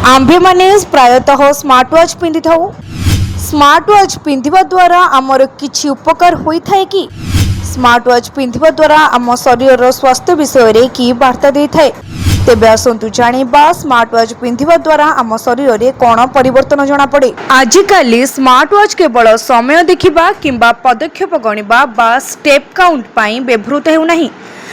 आम्भेमाने प्रायतः smart watch पिंधि थाउ। Smart watch पिंधिबा द्वारा आमर किछि उपकार होई थाए कि? स्मार्ट वाच पिंधिबा द्वारा आम शरीर स्वास्थ्य विषय रे कि वार्ता दे थाए? तेबे आसंतु जानिबा स्मार्ट वाच पिंधिबा द्वारा आम शरीर रे कोन परिवर्तन जणा पड़े। आजिकाली स्मार्ट वाच केवल समय देखिबा किंबा पदक्षेप गणिबा बा स्टेप काउंट पई व्यवहृत हेउ नाही।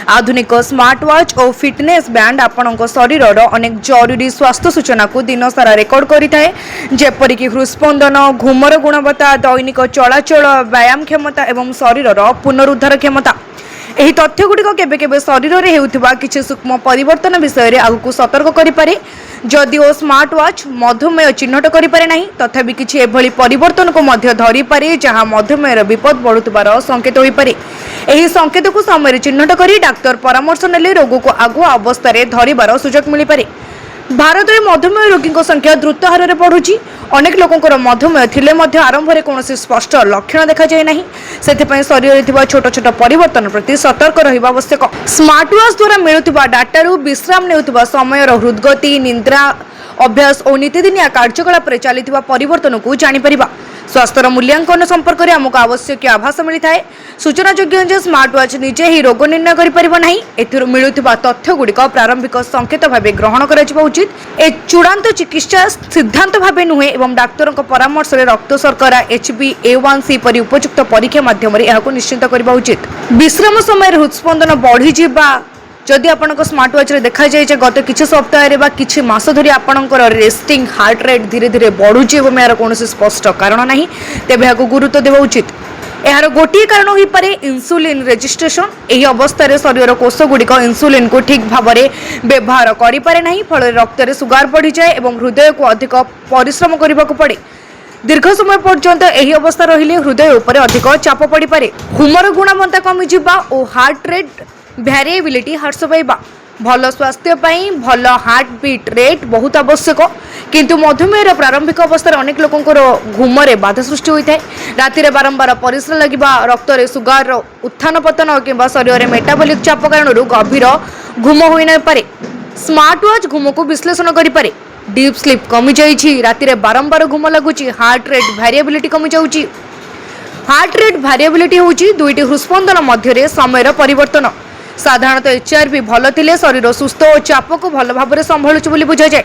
आधुनिक स्मार्ट वाच और फिटनेस बैंड आपणक शरीर अनेक जरूरी स्वास्थ्य सूचना को दिन सारा रेकर्ड करिथाए, जेपरिक हृस्पंदन, घुमर गुणवत्ता, दैनिक चलाचल, व्यायाम क्षमता एवं शरीर पुनरुद्धार क्षमता। एही तथ्य गुड़िक केबे केबे शरीर रे हेउथिबा किछि सूक्ष्म परिवर्तन विषय रे आगु सतर्क करि पारे। जदिओ स्मार्ट वाच मधुमेह चिन्हट करि पारे नाही, तथापि किछि एभली परिवर्तन को मध्य धरि पारे जहां मधुमेहर विपद बढ़ुथिबार संकेत होई पारे। एही संकेत को समय चिन्हट करी डाक्तर परामर्श नेले रोग को आगुआ अवस्था रे धरिबार सुजोग मिलि पारे। भारत में मधुमेह रोगी संख्या द्रुत हार में बढ़ुची। अनेक लोकंकर मधुमेह थिले मध्य आरंभ में कौन स्पष्ट लक्षण देखा जाए नहीं। सेथिपई शरीर में छोट छोट परिवर्तन प्रति सतर्क रहिबा आवश्यक। स्मार्ट वाच द्वारा मिलुथिबा डाटारू विश्राम नेउथिबा समयर हृदगति, निद्रा अभ्यास और नीतिदिनिया कार्यकलाप चली परिवर्तन को जानीपर। स्वास्थ्यर मूल्यांकन संपर्क में आमको आवश्यक आभास मिलता है। सूचना योग्य स्मार्ट वाच निजे ही रोग निर्णय कर मिलुथिबा तथ्य गुड़िक प्रारंभिक संकेत भाव ग्रहण करा उचित। ए चूड़ांत चिकित्सा सिद्धांत भाव नुहे एवं डाक्तर परामर्श में रक्त शर्करा, HbA1c परि उपयुक्त परीक्षा माध्यम निश्चित करबा उचित। विश्राम समय हृदस्पंदन बढ़ी जदि आपनक स्मार्ट वाच रे देखा जाए गत किछि सप्ताह रे बा किछि मास धरि आपनकर रेस्टिंग हार्ट रेट धीरे धीरे बढ़ुची एवं यार कौन स्पष्ट कारण नहीं, तेबे याको गुरुत्व देवा उचित। यार गोटे कारण हो पारे इंसुलिन रेजिस्ट्रेशन। एही अवस्था रे शरीर कोष गुड़िक इंसुलिन को ठीक भाव में व्यवहार करि पारे नहीं, फल रक्त रे सुगार बढ़ी जाए एवं हृदय को अधिक परिश्रम करने को पड़े। दीर्घ समय पर्यंत एही अवस्था रहिले हृदय उपर अधिक चाप पड़ी पारे। हुमर गुणवत्ता कमी जिबा और हार्ट रेट भैरिएबिलिटी ह्रास पाइबा। भल स्वास्थ्य पई भल हार्ट बीट रेट बहुत आवश्यक, किंतु मधुमेह प्रारंभिक अवस्था अनेक लोकंकर घुमरे बाधा सृष्टि होता है। राति रे बारंबार परिश्रा लगिबा, रक्त रे सुगार उत्थान पतन किंबा शरीर में मेटाबॉलिक चाप कारण गभीर घुम होई न पारे। स्मार्ट वाच घुम को विश्लेषण करि पारे। डीप स्लीप कमी जाइछि, राति रे बारंबार घुम लागुछि, हार्ट रेट भैरिएबिलिटी कमी जाउछि। हार्ट रेट भैरिएबिलिटी होउछि दुईटी हृस्पंदन मध्य रे समय परिवर्तन। साधारणतः HRV भल थिले शरीर सुस्थ और चाप को भल भाव में संभालुची बोली बुझा जाए।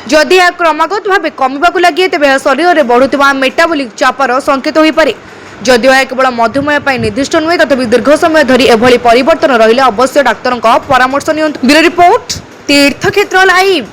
जदि यह क्रमागत भाव कमिबाकु लगे तेबे शरीर में बढ़ुवा मेटाबॉलिक चापर संकेत हो पारे। जदिओ यह केवल मधुमेह पर निर्दिष्ट नुहे, तथापि दीर्घ समय धरी एभली परिवर्तन रहिले अवश्य डाक्तर परामर्श नियंतु। ब्यूरो रिपोर्ट, तीर्थक्षेत्र लाइव।